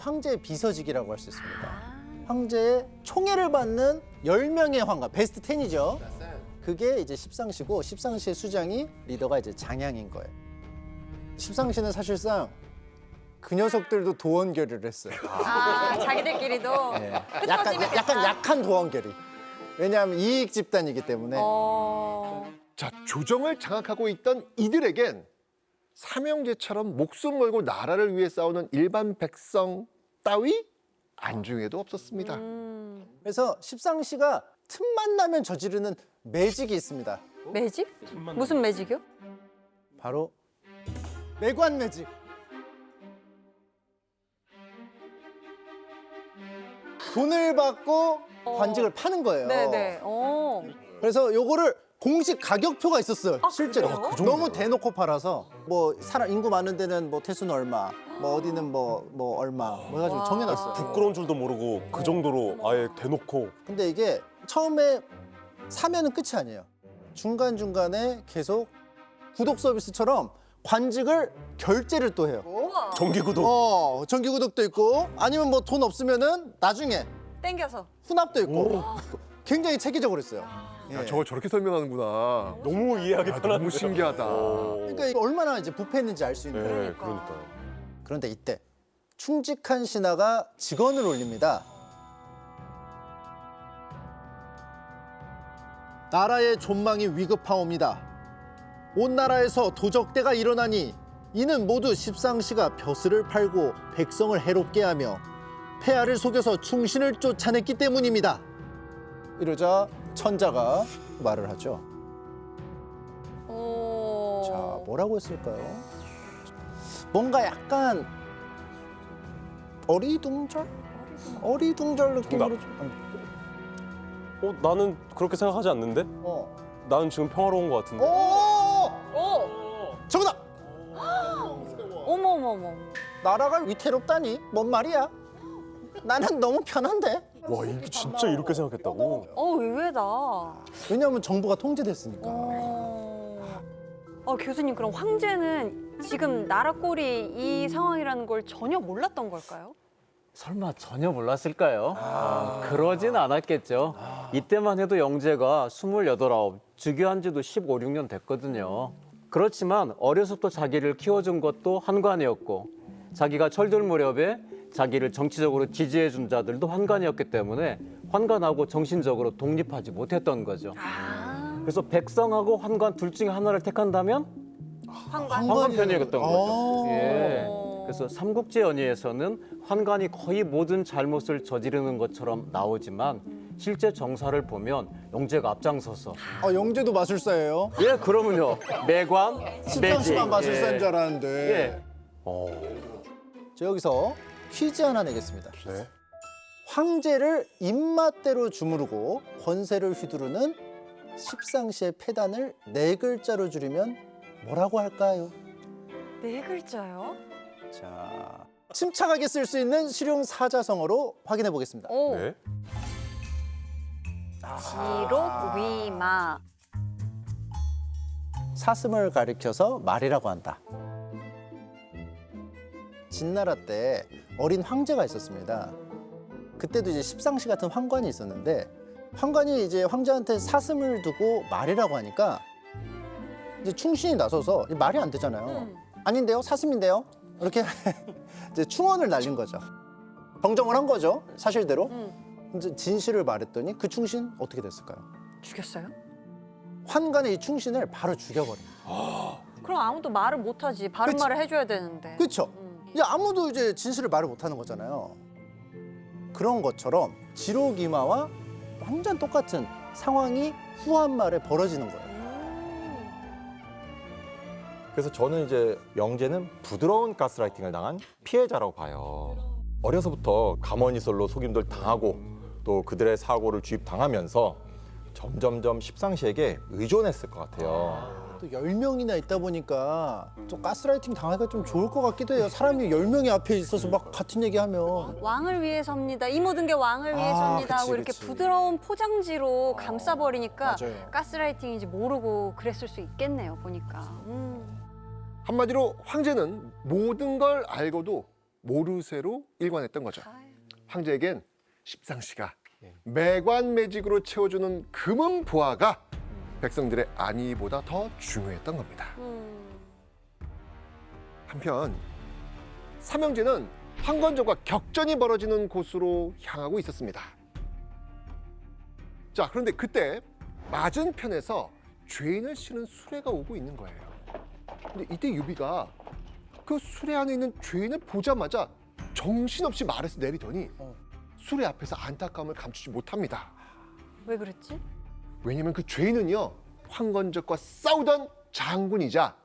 황제의 비서직이라고 할 수 있습니다. 황제의 총애를 받는 10명의 황관, 베스트 10이죠. 그게 이제 십상시고 십상시의 수장이 리더가 이제 장양인 거예요. 십상시는 사실상 그 녀석들도 도원결의를 했어요. 자기들끼리도. 네. 약간 약한 도원결의. 왜냐하면 이익 집단이기 때문에. 자, 조정을 장악하고 있던 이들에겐 삼형제처럼 목숨 걸고 나라를 위해 싸우는 일반 백성 따위 안중에도 없었습니다. 그래서 십상시가 틈만 나면 저지르는 매직이 있습니다. 매직? 무슨 매직이요? 바로 매관 매직. 돈을 받고 관직을 파는 거예요. 네네. 그래서 요거를 공식 가격표가 있었어요. 실제로. 그래요? 너무 대놓고 팔아서 뭐 사람 인구 많은 데는 뭐 태수는 얼마, 뭐 어디는 뭐 얼마, 뭐 해가지고 정해놨어요. 부끄러운 줄도 모르고 그 정도로 아예 대놓고. 근데 이게 처음에 사면은 끝이 아니에요. 중간중간에 계속 구독 서비스처럼 관직을 결제를 또 해요. 정기구독. 정기구독도 있고 아니면 뭐 돈 없으면은 나중에 땡겨서. 후납도 있고 굉장히 체계적으로 했어요. 야, 저걸 저렇게 설명하는구나. 너무 이해하기 편한데. 너무 신기하다. 그러니까 이게 얼마나 이제 부패했는지 알 수 있는 거예요. 네, 그러니까요. 그런데 이때 충직한 신하가 직언을 올립니다. 나라의 존망이 위급하옵니다. 온 나라에서 도적대가 일어나니 이는 모두 십상시가 벼슬을 팔고 백성을 해롭게 하며 폐하를 속여서 충신을 쫓아냈기 때문입니다. 이러자 천자가 말을 하죠. 자, 뭐라고 했을까요? 뭔가 약간 어리둥절 느낌으로 좀. 나는 그렇게 생각하지 않는데? 나는 지금 평화로운 것 같은데. 정답! 어머머머. 나라가 위태롭다니? 뭔 말이야? 나는 너무 편한데? 와, 이게 진짜 이렇게 생각했다고? 의외다. 왜냐하면 정부가 통제됐으니까. 교수님, 그럼 황제는 지금 나라 꼴이 이 상황이라는 걸 전혀 몰랐던 걸까요? 설마 전혀 몰랐을까요? 그러진 않았겠죠. 이때만 해도 영제가 28, 9, 즉위한 지도 15, 16년 됐거든요. 그렇지만 어려서부터 자기를 키워준 것도 환관이었고 자기가 철들 무렵에 자기를 정치적으로 지지해준 자들도 환관이었기 때문에 환관하고 정신적으로 독립하지 못했던 거죠. 그래서 백성하고 환관 둘 중에 하나를 택한다면 환관 편이었던 거죠. 예. 그래서 삼국지 연의에서는 환관이 거의 모든 잘못을 저지르는 것처럼 나오지만 실제 정사를 보면 영제가 앞장서서 영제도 마술사예요? 예, 그러면요. 매관, 매직. 십상시만 마술사인 줄 알았는데. 예. 저 여기서 퀴즈 하나 내겠습니다. 네. 황제를 입맛대로 주무르고 권세를 휘두르는 십상시의 패단을 4글자로 줄이면 뭐라고 할까요? 4글자요? 자, 침착하게 쓸 수 있는 실용 사자성어로 확인해 보겠습니다. 네. 지록위마. 사슴을 가리켜서 말이라고 한다. 진나라 때 어린 황제가 있었습니다. 그때도 이제 십상시 같은 황관이 있었는데 황관이 이제 황제한테 사슴을 두고 말이라고 하니까 이제 충신이 나서서 말이 안 되잖아요. 아닌데요, 사슴인데요. 이렇게 이제 충언을 날린 거죠. 정정을 한 거죠, 사실대로. 이제 진실을 말했더니 그 충신 어떻게 됐을까요? 죽였어요? 환관의 이 충신을 바로 죽여버립니다. 그럼 아무도 말을 못하지. 바른 그치. 말을 해줘야 되는데. 그렇죠? 이제 아무도 이제 진실을 말을 못하는 거잖아요. 그런 것처럼 지록이마와 완전 똑같은 상황이 후한말에 벌어지는 거예요. 그래서 저는 이제 영제는 부드러운 가스라이팅을 당한 피해자라고 봐요. 어려서부터 가머니설로 속임들 당하고 또 그들의 사고를 주입당하면서 점점점 십상시에게 의존했을 것 같아요. 또 10명이나 있다 보니까 또 가스라이팅 당하기가 좀 좋을 것 같기도 해요. 사람이 10명이 앞에 있어서 막 같은 얘기하면. 왕을 위해서입니다. 이 모든 게 왕을 위해서입니다 그치, 하고 이렇게 그치. 부드러운 포장지로 감싸버리니까 맞아요. 가스라이팅인지 모르고 그랬을 수 있겠네요, 보니까. 한마디로 황제는 모든 걸 알고도 모르쇠로 일관했던 거죠. 황제에겐 십상시가 매관매직으로 채워주는 금은 보화가 백성들의 안위보다 더 중요했던 겁니다. 한편 삼형제는 황건적과 격전이 벌어지는 곳으로 향하고 있었습니다. 자, 그런데 그때 맞은편에서 죄인을 싣는 수레가 오고 있는 거예요. 근데 이때 유비가 그 수레 안에 있는 죄인을 보자마자 정신없이 말에서 내리더니 수레 앞에서 안타까움을 감추지 못합니다. 왜 그랬지? 왜냐면 그 죄인은요, 황건적과 싸우던 장군이자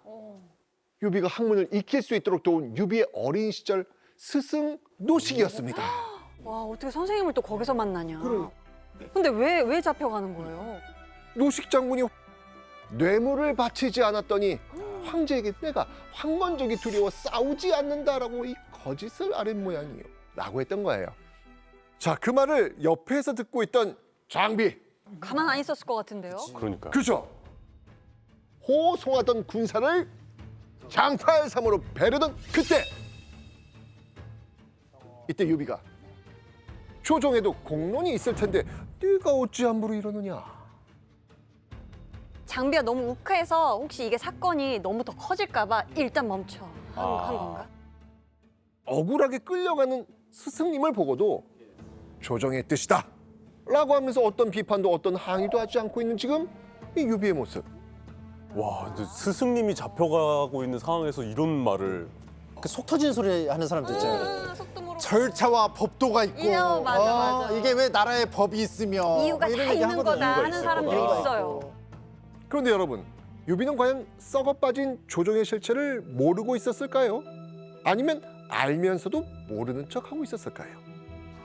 유비가 학문을 익힐 수 있도록 도운 유비의 어린 시절 스승 노식이었습니다. 와, 어떻게 선생님을 또 거기서 만나냐. 근데 왜 잡혀가는 거예요? 노식 장군이 뇌물을 바치지 않았더니 황제에게 내가 황건적이 두려워 싸우지 않는다라고 이 거짓을 아린 모양이요 라고 했던 거예요. 자, 그 말을 옆에서 듣고 있던 장비, 가만 안 있었을 것 같은데요? 그러니까. 그죠? 호송하던 군사를 장팔삼으로 배르던 그때, 이때 유비가 조정에도 공론이 있을 텐데 네가 어찌 함부로 이러느냐. 장비가 너무 욱해서 혹시 이게 사건이 너무 더 커질까 봐 일단 멈춰 한 건가? 억울하게 끌려가는 스승님을 보고도 조정의 뜻이다 라고 하면서 어떤 비판도 어떤 항의도 하지 않고 있는 지금 이 유비의 모습. 와, 근데 스승님이 잡혀가고 있는 상황에서 이런 말을 그 속 터지는 소리 하는 사람들 있잖아요. 속도 모르고 절차와 법도가 있고 맞아. 이게 왜 나라에 법이 있으며 이유가 뭐 이런 다 얘기 있는 하거든요. 거다 하는 사람들이 이유가 있어요. 그런데 여러분, 유비는 과연 썩어 빠진 조정의 실체를 모르고 있었을까요? 아니면 알면서도 모르는 척하고 있었을까요?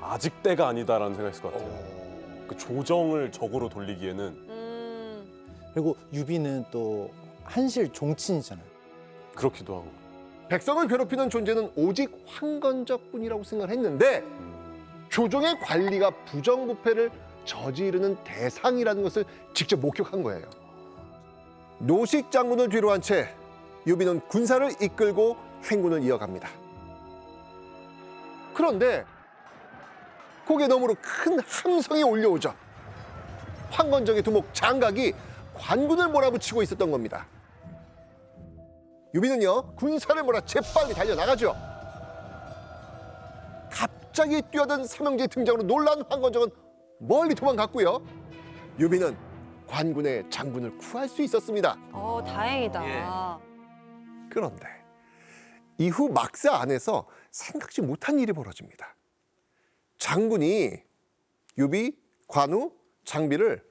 아직 때가 아니다라는 생각이 있을 것 같아요. 그 조정을 적으로 돌리기에는 그리고 유비는 또 한실 종친이잖아요. 그렇기도 하고. 백성을 괴롭히는 존재는 오직 황건적뿐이라고 생각했는데 조정의 관리가 부정부패를 저지르는 대상이라는 것을 직접 목격한 거예요. 노식 장군을 뒤로 한 채 유비는 군사를 이끌고 행군을 이어갑니다. 그런데 고개 너머로 큰 함성이 올려오죠. 황건적의 두목 장각이 관군을 몰아붙이고 있었던 겁니다. 유비는요, 군사를 몰아 재빨리 달려나가죠. 갑자기 뛰어든 삼형제의 등장으로 놀란 황건적은 멀리 도망갔고요. 유비는 관군의 장군을 구할 수 있었습니다. 다행이다. 그런데 이후 막사 안에서 생각지 못한 일이 벌어집니다. 장군이 유비, 관우, 장비를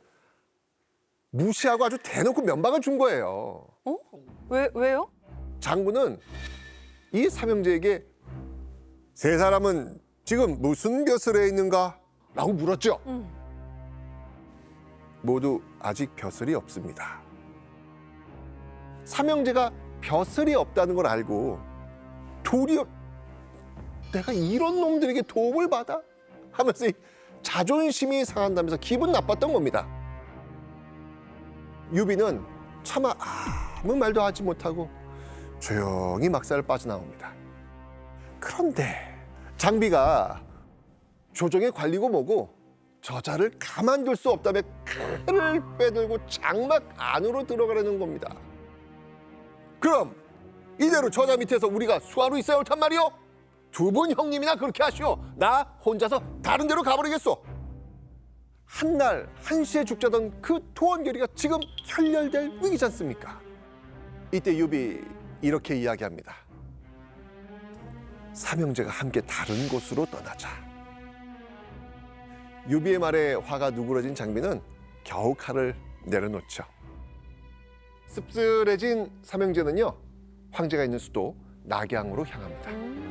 무시하고 아주 대놓고 면박을 준 거예요. 왜요? 장군은 이 삼형제에게 세 사람은 지금 무슨 벼슬에 있는가? 라고 물었죠. 모두 아직 벼슬이 없습니다. 삼형제가 벼슬이 없다는 걸 알고 도리어 내가 이런 놈들에게 도움을 받아? 하면서 자존심이 상한다면서 기분 나빴던 겁니다. 유비는 차마 아무 말도 하지 못하고 조용히 막사를 빠져나옵니다. 그런데 장비가 조정의 관리고 뭐고 저자를 가만둘 수 없다며 칼을 빼들고 장막 안으로 들어가려는 겁니다. 그럼 이대로 저자 밑에서 우리가 수하로 있어야 옳단 말이오? 두 분 형님이나 그렇게 하시오. 나 혼자서 다른 데로 가버리겠소. 한날 한시에 죽자던 그 토원결의가 지금 결렬될 위기지 않습니까? 이때 유비 이렇게 이야기합니다. 삼형제가 함께 다른 곳으로 떠나자. 유비의 말에 화가 누그러진 장비는 겨우 칼을 내려놓죠. 씁쓸해진 삼형제는요, 황제가 있는 수도 낙양으로 향합니다.